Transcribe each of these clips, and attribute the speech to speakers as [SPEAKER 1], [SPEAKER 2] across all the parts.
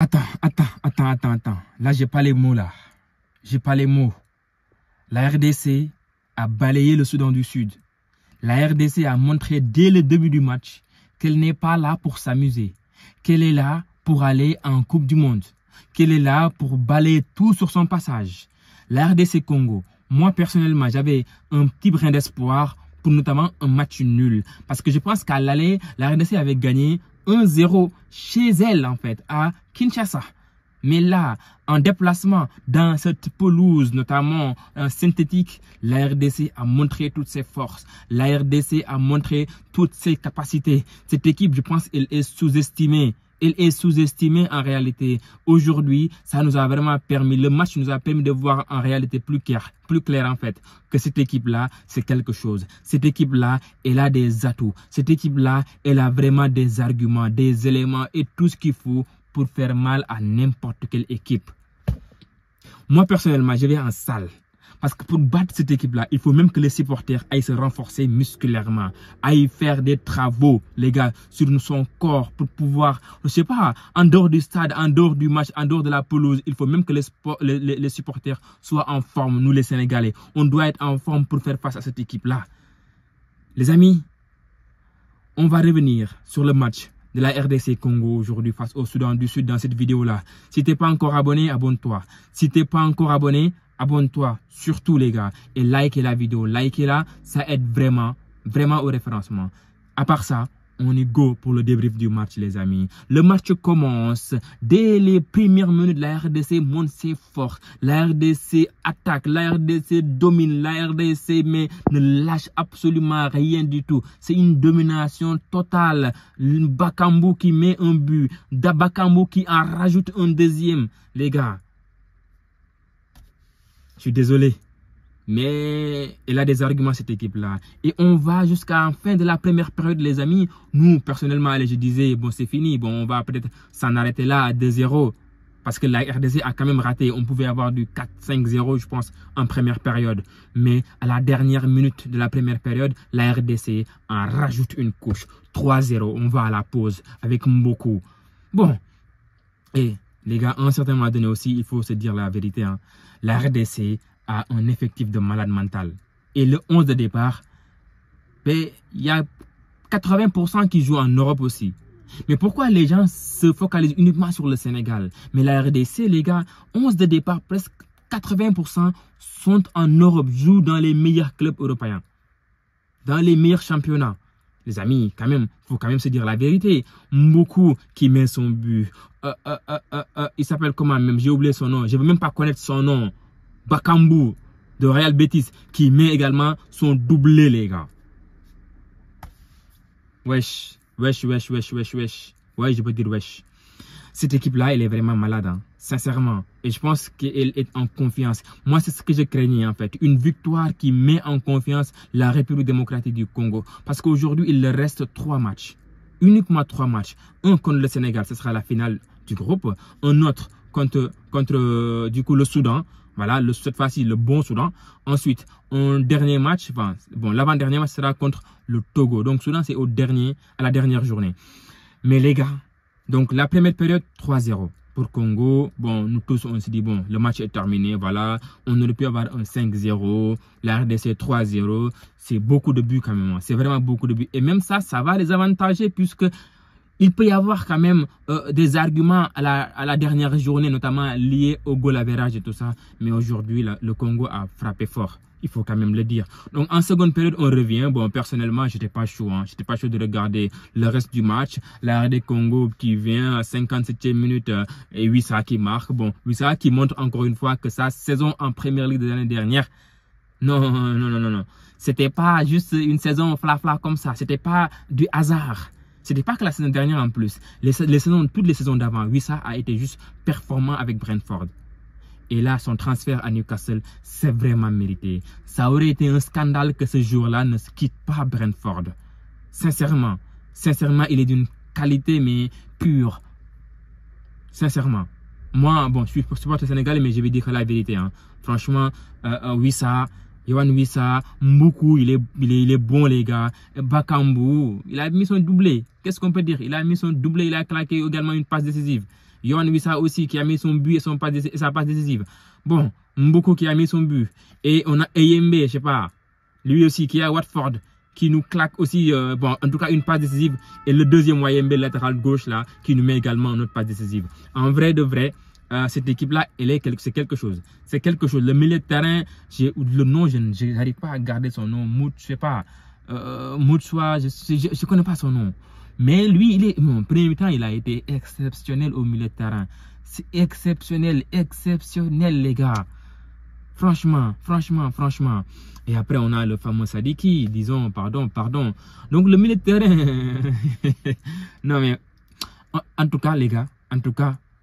[SPEAKER 1] Attends. Là, j'ai pas les mots, là. J'ai pas les mots. La RDC a balayé le Soudan du Sud. La RDC a montré dès le début du match qu'elle n'est pas là pour s'amuser. Qu'elle est là pour aller en Coupe du Monde. Qu'elle est là pour balayer tout sur son passage. La RDC Congo, moi personnellement, j'avais un petit brin d'espoir pour notamment un match nul. Parce que je pense qu'à l'aller, la RDC avait gagné 1-0 chez elle, en fait, à Kinshasa. Mais là, en déplacement, dans cette pelouse, notamment synthétique, la RDC a montré toutes ses forces. La RDC a montré toutes ses capacités. Cette équipe, je pense, elle est sous-estimée. Elle est sous-estimée en réalité. Aujourd'hui, ça nous a vraiment permis, le match nous a permis de voir en réalité plus clair en fait, que cette équipe-là, c'est quelque chose. Cette équipe-là, elle a des atouts. Cette équipe-là, elle a vraiment des arguments, des éléments et tout ce qu'il faut pour faire mal à n'importe quelle équipe. Moi, personnellement, je vais en salle. Parce que pour battre cette équipe-là, il faut même que les supporters aillent se renforcer musculairement, aillent faire des travaux, les gars, sur son corps pour pouvoir, je sais pas, en dehors du stade, en dehors du match, en dehors de la pelouse, il faut même que les supporters soient en forme, nous les Sénégalais. On doit être en forme pour faire face à cette équipe-là. Les amis, on va revenir sur le match de la RDC Congo aujourd'hui face au Soudan du Sud dans cette vidéo-là. Si tu n'es pas encore abonné, abonne-toi. Si tu n'es pas encore abonné, abonne-toi, surtout les gars, et likez la vidéo. Likez-la, ça aide vraiment au référencement. À part ça, on est go pour le débrief du match, les amis. Le match commence. Dès les premières minutes, la RDC monte ses forces. La RDC attaque, la RDC domine, la RDC mais ne lâche absolument rien du tout. C'est une domination totale. Bakambu qui met un but, Bakambu qui en rajoute un deuxième. Les gars, je suis désolé, mais elle a des arguments, cette équipe-là. Et on va jusqu'à la fin de la première période, les amis. Nous, personnellement, je disais, bon, c'est fini. Bon, on va peut-être s'en arrêter là à 2-0. Parce que la RDC a quand même raté. On pouvait avoir du 4-5-0, je pense, en première période. Mais à la dernière minute de la première période, la RDC en rajoute une couche. 3-0, on va à la pause avec Mboku. Bon, et les gars, à un certain moment donné aussi, il faut se dire la vérité. Hein. La RDC a un effectif de malade mental. Et le 11 de départ, il y a 80% qui jouent en Europe aussi. Mais pourquoi les gens se focalisent uniquement sur le Sénégal? Mais la RDC, les gars, 11 de départ, presque 80% sont en Europe, jouent dans les meilleurs clubs européens, dans les meilleurs championnats. Les amis, quand même, il faut quand même se dire la vérité. Mboku qui met son but. Il s'appelle comment même? J'ai oublié son nom. Je ne veux même pas connaître son nom. Bakambu de Real Betis qui met également son doublé, les gars. Wesh. Ouais, je peux dire wesh. Cette équipe-là, elle est vraiment malade, hein, sincèrement. Et je pense qu'elle est en confiance. Moi, c'est ce que je craignais, en fait. Une victoire qui met en confiance la République démocratique du Congo. Parce qu'aujourd'hui, il leur reste 3 matchs. Uniquement 3 matchs. Un contre le Sénégal, ce sera la finale du groupe. Un autre contre du coup, le Soudan. Voilà, cette fois-ci, le bon Soudan. Ensuite, un dernier match. Enfin, bon, l'avant-dernier match sera contre le Togo. Donc, Soudan, c'est à la dernière journée. Mais les gars, donc la première période, 3-0 pour Congo. Bon, nous tous, on se dit, bon, le match est terminé, voilà. On aurait pu avoir un 5-0, la RDC 3-0. C'est beaucoup de buts quand même. C'est vraiment beaucoup de buts. Et même ça va les avantager puisque il peut y avoir quand même des arguments à la dernière journée, notamment liés au goal average et tout ça. Mais aujourd'hui, le Congo a frappé fort. Il faut quand même le dire. Donc, en seconde période, on revient. Bon, personnellement, je n'étais pas chaud. Hein. Je n'étais pas chaud de regarder le reste du match. La RD Congo qui vient à 57e minute et Wissa qui marque. Bon, Wissa qui montre encore une fois que sa saison en Première Ligue de l'année dernière, non. C'était pas juste une saison fla-fla comme ça. C'était pas du hasard. C'était pas que la saison dernière en plus. Toutes les saisons d'avant, Wissa a été juste performant avec Brentford. Et là, son transfert à Newcastle, c'est vraiment mérité. Ça aurait été un scandale que ce jour-là ne se quitte pas Brentford. Sincèrement, il est d'une qualité, mais pure. Sincèrement. Moi, bon, je suis supporter sénégalais, mais je vais dire la vérité. Hein. Franchement, Yohan Wissa, Mboku, il est bon, les gars. Bakambu, il a mis son doublé. Qu'est-ce qu'on peut dire? Il a mis son doublé, il a claqué également une passe décisive. Yohan Wissa aussi qui a mis son but et sa passe décisive. Bon, Mboko qui a mis son but. Et on a Eyembe, je sais pas, lui aussi qui est à Watford, qui nous claque aussi, bon, en tout cas une passe décisive. Et le deuxième Eyembe latéral gauche là, qui nous met également une autre passe décisive. En vrai de vrai, cette équipe-là, c'est quelque chose. C'est quelque chose. Le milieu de terrain, le nom, je n'arrive pas à garder son nom. Je sais pas. Moutswa, je connais pas son nom. Mais lui, mon premier temps, il a été exceptionnel au milieu de terrain. C'est exceptionnel, les gars. Franchement. Et après, on a le fameux Sadiki, disons, pardon. Donc, le milieu de terrain. Non, mais, en tout cas, les gars,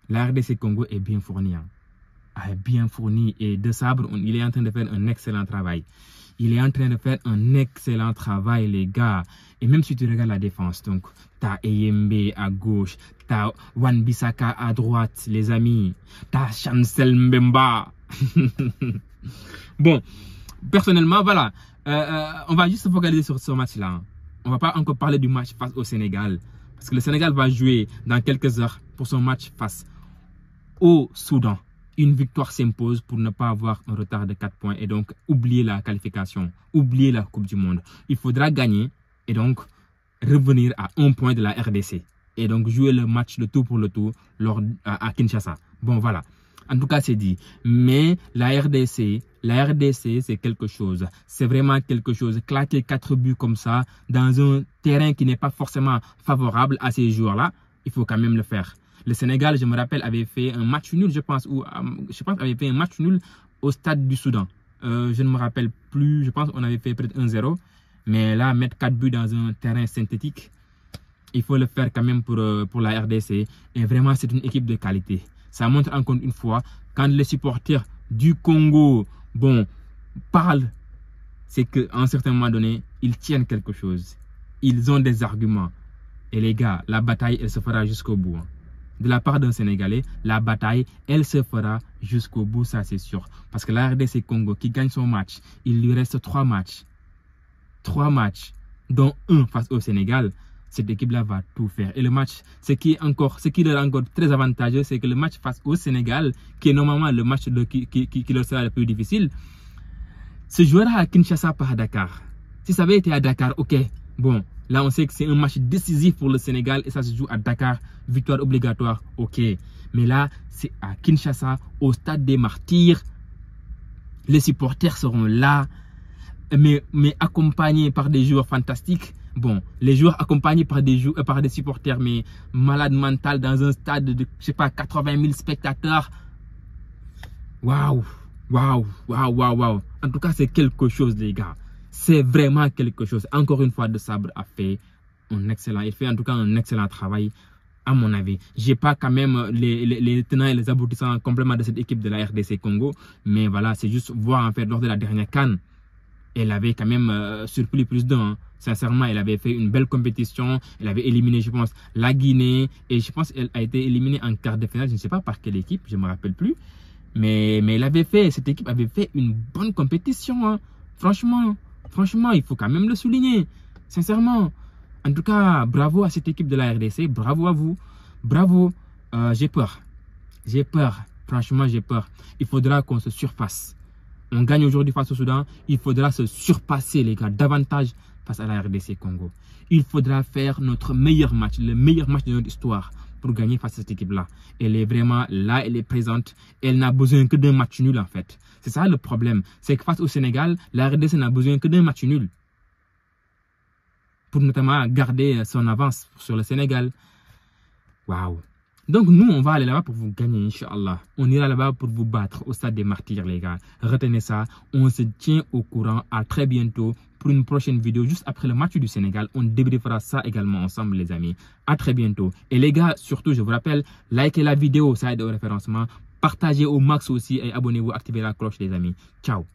[SPEAKER 1] la RDC Congo est bien fournie. Est bien fournie. Et De Sabre, il est en train de faire un excellent travail. Les gars. Et même si tu regardes la défense, donc, t'as Eyembe à gauche, t'as Wan-Bissaka à droite, les amis, t'as Chancel Mbemba. Bon, personnellement, voilà, on va juste se focaliser sur ce match-là. On va pas encore parler du match face au Sénégal. Parce que le Sénégal va jouer dans quelques heures pour son match face au Soudan. Une victoire s'impose pour ne pas avoir un retard de 4 points et donc oublier la qualification, oublier la Coupe du Monde. Il faudra gagner et donc revenir à 1 point de la RDC. Et donc jouer le match de tout pour le tout à Kinshasa. Bon, voilà. En tout cas, c'est dit. Mais la RDC, c'est quelque chose. C'est vraiment quelque chose. Claquer 4 buts comme ça dans un terrain qui n'est pas forcément favorable à ces joueurs-là, il faut quand même le faire. Le Sénégal, je me rappelle, avait fait un match nul, je pense, avait fait un match nul au stade du Soudan. Je ne me rappelle plus, je pense qu'on avait fait peut-être 1-0. Mais là, mettre 4 buts dans un terrain synthétique, il faut le faire quand même pour la RDC. Et vraiment, c'est une équipe de qualité. Ça montre encore une fois, quand les supporters du Congo, bon, parlent, c'est qu'à un certain moment donné, ils tiennent quelque chose. Ils ont des arguments. Et les gars, la bataille, elle se fera jusqu'au bout. De la part d'un Sénégalais, la bataille, elle se fera jusqu'au bout, ça c'est sûr. Parce que la RDC Congo qui gagne son match, il lui reste 3 matchs. 3 matchs, dont 1 face au Sénégal. Cette équipe-là va tout faire. Et le match, ce qui leur est encore très avantageux, c'est que le match face au Sénégal, qui est normalement le match qui leur sera le plus difficile, se jouera à Kinshasa par à Dakar. Si ça avait été à Dakar, ok, bon. Là, on sait que c'est un match décisif pour le Sénégal et ça se joue à Dakar. Victoire obligatoire, ok. Mais là, c'est à Kinshasa, au stade des Martyrs. Les supporters seront là, mais accompagnés par des joueurs fantastiques. Bon, les joueurs accompagnés par des supporters, mais malades mentales dans un stade de, je sais pas, 80 000 spectateurs. Waouh. En tout cas, c'est quelque chose, les gars. C'est vraiment quelque chose. Encore une fois, De Sabre a fait il fait en tout cas un excellent travail, à mon avis. J'ai pas quand même les tenants et les aboutissants complètement de cette équipe de la RDC Congo, mais voilà, c'est juste voir en fait lors de la dernière CAN, elle avait quand même surpris plus d'un. Hein. Sincèrement, elle avait fait une belle compétition. Elle avait éliminé, je pense, la Guinée et je pense qu'elle a été éliminée en quart de finale. Je ne sais pas par quelle équipe, je me rappelle plus. Mais cette équipe avait fait une bonne compétition. Hein. Franchement, il faut quand même le souligner. Sincèrement. En tout cas, bravo à cette équipe de la RDC. Bravo à vous. Bravo. J'ai peur. Franchement, j'ai peur. Il faudra qu'on se surpasse. On gagne aujourd'hui face au Soudan. Il faudra se surpasser, les gars, davantage face à la RDC Congo. Il faudra faire notre meilleur match, le meilleur match de notre histoire pour gagner face à cette équipe-là. Elle est vraiment là, elle est présente. Elle n'a besoin que d'un match nul, en fait. C'est ça le problème. C'est que face au Sénégal, la RDC n'a besoin que d'un match nul. Pour notamment garder son avance sur le Sénégal. Waouh. Donc nous, on va aller là-bas pour vous gagner, Inch'Allah. On ira là-bas pour vous battre au stade des Martyrs, les gars. Retenez ça. On se tient au courant. À très bientôt pour une prochaine vidéo. Juste après le match du Sénégal, on débriefera ça également ensemble, les amis. À très bientôt. Et les gars, surtout, je vous rappelle, likez la vidéo, ça aide au référencement. Partagez au max aussi et abonnez-vous, activez la cloche, les amis. Ciao.